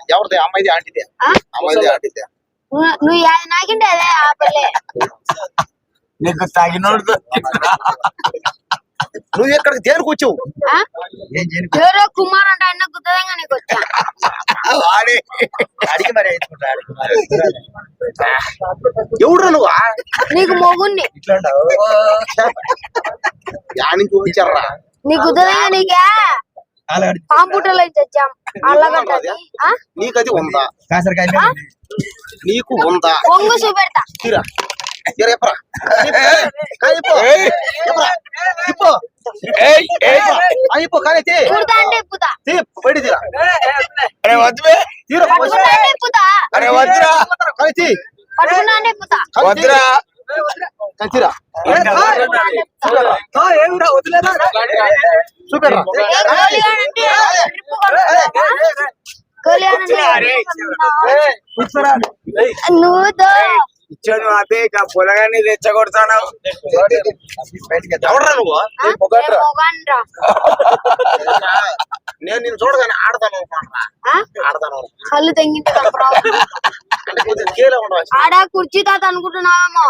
ఎవరిది అమ్మాయిది ఆంటీది అమ్మాయిది ఆంటీది నువ్వు నాకంటే అదే ఆ పల్లె నీకు తగినోడు నువ్వు ఎక్కడికి దేనికి వచ్చావు ఎవరో కుమార్ అంటే ఆయన గుర్తుంగా నీకు వచ్చా అడిగి మరి ఎవడు నువ్వు నీకు మొగుణ్ణి యానికి వచ్చారా నీకు గుర్తుంగా నీకే కాంప్యూటర్ లో వచ్చాం అల్లగడ్డ నీకు అది ఉందా నీకు ఉందా పొంగు చూపెడతా తీరా తీరా అయిపో కానీ బయట తీరా అరే వద్దువే తీరా అరే వద్దురా కానీ తీ వద్దురా తీరా చూపెడరా నువ్వు ఇచ్చాను అదే పొలగాన్ని రెచ్చగొడతాను ఎవడరా నువ్వు మొగన్రా నేను నిన్ను చూడగానే ఆడతాను ఆడతాను కళ్ళు తెంగింటే ఆడ కుర్చీ తాత అనుకుంటున్నావేమో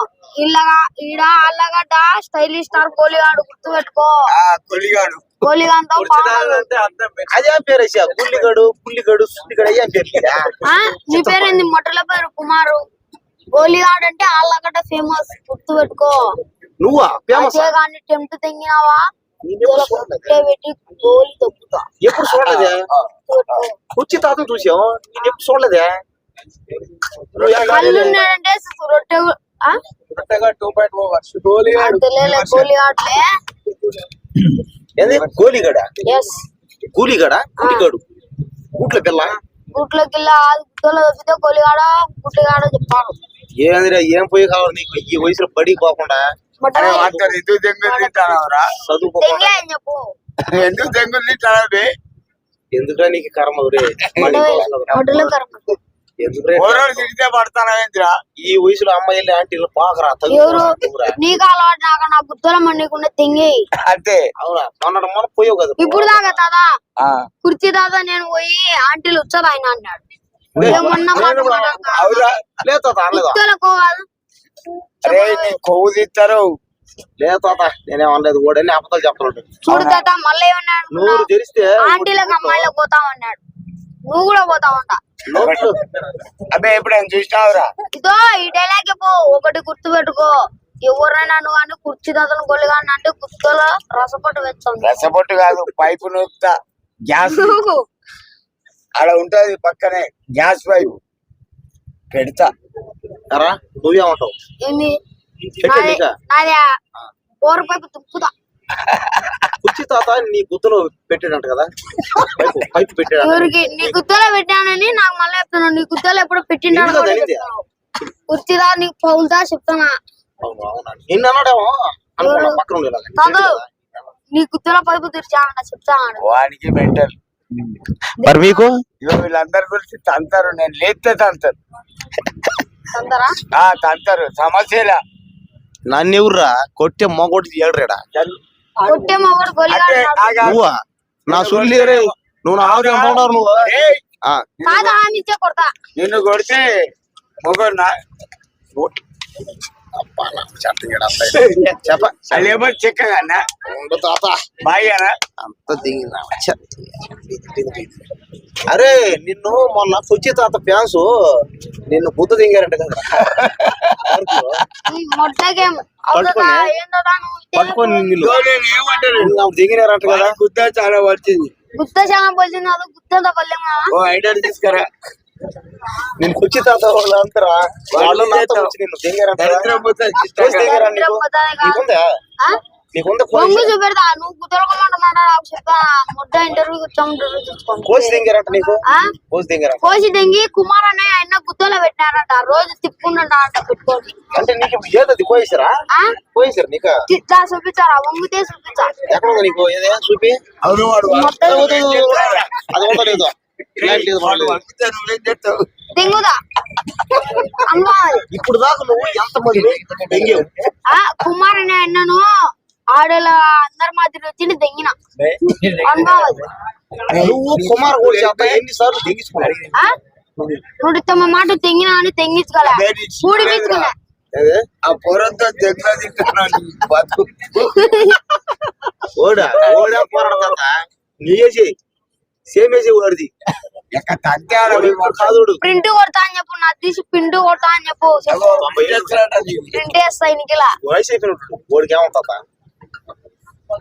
ఈడ అల్లగడ్డ స్టైలిష్ స్టార్ కోలిగాడు గుర్తు పెట్టుకో కోలిగాంతో అదే పేరు గుల్లిగడు పుల్లిగడు సుల్లిగడు అయ్యా పేరు నీ పేరేంది మొట్టల పేరు కుమారు గోలిగాడు అంటే ఆళ్ళగడ్డ ఫేమస్ గుర్తు పెట్టుకో నువ్వా ఫేమస్ కానీ టెంప్ట్ తెంగినావా పెట్టి గోలి తొక్కుతా ఎప్పుడు చూడలేదే కుర్చీ తాతను చూసావు నేను ఎప్పుడు చూడలేదే కళ్ళు ఉన్నాడంటే రొట్టె గోలిగడ ఎస్ గూలిగడ గుడిగాడు గుట్ల పిల్ల గుట్ల గిల్ల గుట్టలో తప్పితే గోలిగాడ గుట్టిగాడ చెప్పాను ఏందిరా ఏం పోయి కావాలి నీకు ఈ వయసులో బడికి పోకుండా ఎందుకు తెంగులు తింటానవరా చదువుకోకుండా చెప్పు ఎందుకు తెంగులు తింటానవి ఎందుకురా నీకు కర్మ తిరిగితే పడతానవేంద్రా ఈ వయసులో అమ్మాయిలు ఆంటీలు పాకరా ఎవరు నీకు అలవాటు నాక నా గుర్తుల మండికుండా తెంగి అంతే అవునా మొన్న పోయావు కదా ఇప్పుడు దాకా తాదా కుర్చీ దాదా నేను పోయి ఆంటీలు వచ్చారు ఆయన అన్నాడు అరే నీ కొవ్వు తిస్తారు లేదు తాత నేనేమనలేదు ఓడని అబద్ధాలు చెప్తున్నాడు చూడు తాత మళ్ళీ ఏమన్నాడు నోరు తెరిస్తే ఆంటీలకు అమ్మాయిలకు పోతామన్నాడు నువ్వు కూడా పోతావంట అబ్బే ఎప్పుడైనా చూసినావురా ఇదో ఈ డైలాగ్ పో ఒకటి గుర్తు పెట్టుకో ఎవరైనా నువ్వు అని కుర్చీ దాతను గొల్లిగాని అంటే గుర్తులో రసపట్టు వెచ్చాను రసపట్టు కాదు పైపు నూపుతా గ్యాస్ అలా ఉంటది పక్కనే గ్యాస్ పైపు పెడతా నువ్వేమంటావు ఏంది నాదే బోర్ పైపు తుప్పుతా కుర్చీ తాత నీ గుర్తులో పెట్టాడంట కదా పైపు పెట్టాడు ఎవరికి నీ గుర్తులో పెట్టానని నాకు మళ్ళీ చెప్తున్నాను నీ గుర్తులో ఎప్పుడు పెట్టినాడు కుర్చీ దా నీకు పౌలుదా చెప్తానా నిన్న అన్నాడేమో పక్కన నీ గుర్తులో పైపు తెరిచానంట చెప్తాను వానికి మెంటల్ మరి మీకు వీళ్ళందరి గురించి తంతారు నేను లేస్తే తంతారు తంతారు సమస్యలా నన్ను ఎవర్రా కొట్టే మొగొట్టి ఏడరాడా కొట్టే మొగడు నువ్వా నా సుల్లి నువ్వు నా ఆవిడ ఎంత ఉన్నారు నువ్వు కాదా ఇచ్చే కొడతా నిన్ను కొడితే మొగడు చెప్పలేబర్ చెక్కగా తాత బాయ్ అన్న అంత దిగిందా అరే నిన్ను మొన్న కుర్చీ తాత ఫ్యాన్స్ నిన్ను బుద్ధ దిగారంట కదా పట్టుకొని దిగినారంట కదా గుద్ద చాలా వచ్చింది గుత్త చాలా వచ్చింది అది గుత్తంత పల్లెమా ఐడియా తీసుకురా నేను కుర్చీ తాత వాళ్ళంతరా వాళ్ళు నిన్ను దిగారంట పొంగు చూపెడతా నువ్వు కుదరకమంటున్నాడా చెప్తా ముద్ద ఇంటర్వ్యూ కోసి దిగారంట నీకు కోసి దింగి కుమార్ అనే ఆయన గుద్దలో పెట్టారంట రోజు తిప్పుకుంటా అంట పెట్టుకోండి అంటే నీకు ఏదది కోసారా కోసారు నీకు ఇట్లా చూపించారా వంగితే చూపించా ఎక్కడ నీకు ఏదే చూపి అవును వాడు అది ఉండలేదు దింగుదా ఇప్పుడు దాకా నువ్వు ఎంత మంది కుమార్ అనే అన్నను ఆడల అందరి మాదిరి వచ్చి దెంగిన అనుభవం నువ్వు కుమార్ కూడా చేత ఎన్నిసార్లు తెగించుకున్నావు ఆ? నువ్వు తమ మాట తెంగినా అని తెంగించుకోలే కూడి పీచుకోలే అదే ఆ పొరంతో దగ్గర తింటాను బతుకు ఓడా ఓడా పోరాడతా నీయేసి సేమ్ వేసి వాడిది ఎక్క తగ్గాడు కాదుడు ప్రింట్ కొడతా అని చెప్పు నా తీసి పిండు కొడతా అని చెప్పు ప్రింట్ వేస్తా ఇనికిలా వయసు అయిపోయినట్టు ఓడికి ఏమవుతా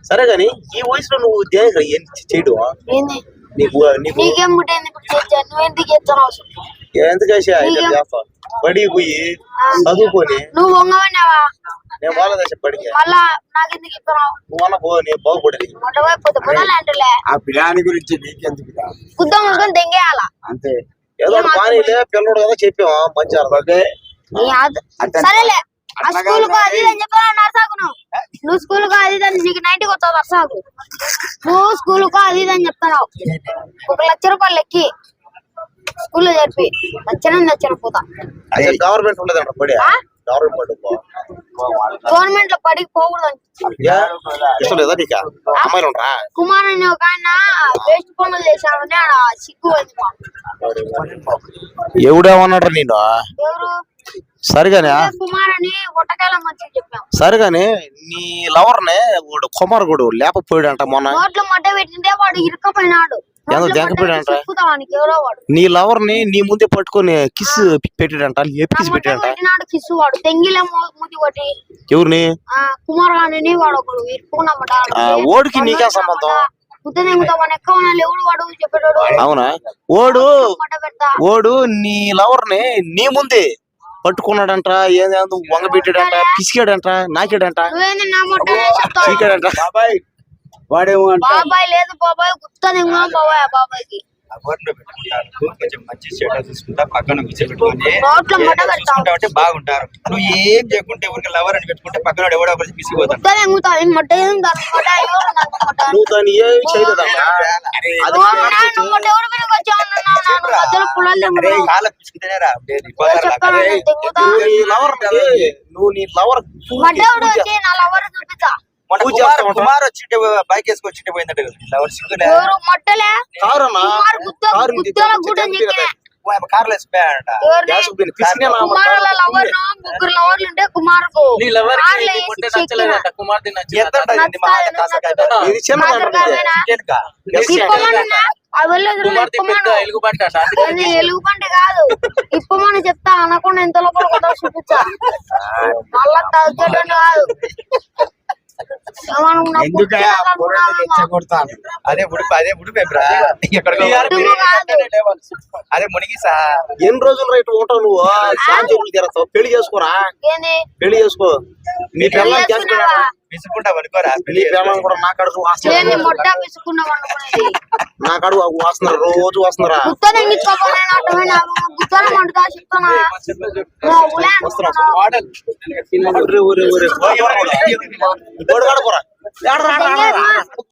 సరే గాని ఈ వయసులో నువ్వు దేనికి ఏం చేయడం ఏంది నీకు నీకు నీకేం పుట్టింది ఇప్పుడు చేచ్చా నువ్వెందుకు చేస్తాను అవసరం ఎందుకు చేస్తా బడికి పోయి చదువుకొని నువ్వు వంగవన్నావా నేను బాలదేశ బడికి మళ్ళా నాకెందుకు చెప్తున్నావు నువ్వు అన్న పో నేను బాగుపడేది మొట్టవైపు పొదలంటలే ఆ పిల్లాని గురించి నీకెందుకు గుద్ద మూసుకొని తెంగేయాల అంతే ఏదో పానీలే పిల్లడు కదా చెప్పావా మంచి అదే నీ సరేలే ఆ స్కూల్ కు అది ఇది అని చెప్పాను నర్సాకు నువ్వు స్కూల్ కు అది ఇది అని నీకు 90 వస్తావు నర్సాకు నువ్వు స్కూల్ కు అది ఇది అని చెప్తున్నావు 1 లక్ష రూపాయలు ఎక్కి స్కూల్లో చెప్పి నచ్చిన పోతా గవర్నమెంట్ ఉండదంట బడి ఆ? గవర్నమెంట్ పో గవర్నమెంట్ లో పడికి పోకూడదు ఇష్టం లేదా నీకు అమ్మాయిలు ఉండరా కుమార్ అనే ఒక ఆయన వేస్ట్ పనులు చేశామని ఆడ సిగ్గు ఉంది ఎవడేమన్నాడు నేను ఎవరు సరిగానే కుమార్ అని ఒట్టకాయల మంచిగా చెప్పాం సరిగానే నీ లవర్నే వాడు కుమార్ గుడు లేకపోయాడంట మొన్న నోట్లో మడ్డ పెట్టింటే వాడు ఇరుక్కపోయినాడు ఎందుకు జంకపోయాడంట చెప్పుతావానికి ఎవరో వాడు నీ లవర్ ని నీ ముందే పట్టుకొని కిస్ పెట్టాడంట ఎప్పిస్ మడ్డ పెట్టాడంట పెట్టినాడు కిస్సు వాడు తెంగిలే మూతి కొట్టి ఎవరిని కుమార్ గాని వాడు ఒకడు ఇరుక్కున్నమాట ఓడికి నీకే సంబంధం గుద్దెంగుతావని ఎక్కువ ఎవడు వాడు చెప్పేటోడు అవునా ఓడు మడ్డ పెడతా ఓడు నీ లవర్ ని నీ ముందే పట్టుకున్నాడంట ఏదో వంగ పెట్టాడంట పిసికాడంట నాకాడంట నువ్వేంది నా మొట్ట చెప్తావు చీకాడంట బాబాయ్ వాడేమో అంటే బాబాయ్ లేదు బాబాయ్ గుర్తు బాబాయ్కి అవర్లో పెట్టుకుంటారు కొంచెం మంచి చెడ్డ చూసుకుంటా పక్కన కూర్చోబెట్టుకొని నోట్లో మడ్డ పెడతావు చూసుకుంటావంటే బాగుంటారు నువ్వు ఏం చేయకుంటే ఊరికి లవర్ అని పెట్టుకుంటే పక్కన ఎవడో ఒకటి పిసిపోతాడు గుర్తు ఎంగుతావు మొట్ట ఏం దాని మొట్ట ఎవరు దాని మొట్ట నువ్వు దాన్ని ఏం చేయలేదమ్మా అది నువ్వు మొట్ట ఎవరు మీద వచ్చావు మధ్యలో పుల్లలు అరే తెంగుతావు కాళ్ళ పిసికితేనేరా చెప్తాను తెంగుతా నువ్వు నీ లవర్ మడ్డ ఎవడు వచ్చి నా లవర్ చూపిస్తా మొన్న పూజ కుమార్ చేస్తామంట. కుమార్ వచ్చింటే బైక్ వేసుకొచ్చింటే పోయిందట కదా లవర్ సిగ్గులే ఎవరు మొట్టలే కారన్నా కుమార్ గుత్తల గుడ్డ చెక్కిన కార్లో వేసిపోయాడంట గ్యాస్ బిల్ పిసికినా నా కుమార్ లవర్ ముగ్గురు లవర్లు ఉంటే కుమార్ కు నీ లవర్ కార్లో కి వేసి ముట్టే చెక్కిన. నచ్చలేదంట కుమార్తె ఎంత నచ్చలేదంట ఇది చిన్న కాకరకాయనా? ఇప్పమన్నా ఆ వెళ్ళదు కుమార్తె పెద్ద ఇప్పమను ఎలుగుబంట అంట అది ఎలుగుబంటి కాదు ఇప్పమని చెప్తా అనకుండా ఎంత లోపల కొట్ట చూపించా మళ్ళా తగ్గడం కాదు ఏమనుకున్నా ఎందుకయ్యా ఆ పొరాన్ని రెచ్చగొడతాను అదే ఉడిపే ఎక్కడ పుట్టుకు కాదు అదే మునిగి సా ఎన్ని రోజులు రైట్ ఉంటావు నువ్వు శాంతిపులు తిరగతావు పెళ్లి చేసుకోరా ఏంది పెళ్లి చేసుకో నీ పిల్లలు చేసుకున్నావా? విసుకుంటావు అనుకోరా నీ పిల్లలు కూడా నా కడుపు ఏంది వాస్తున్నారు మొట్ట పిసుకున్నాం అనుకునేది నా కడుపు వాస్తున్నారు రోజు వస్తున్నారా గుత్త తెంగించుకోపోయినా అర్థమైనా గుత్తలు మండుతా చెప్తానా ఉలే అనుకున్నావు. మోడల్ ఊరే ఊరే ఊరే గోడగాడ పోరా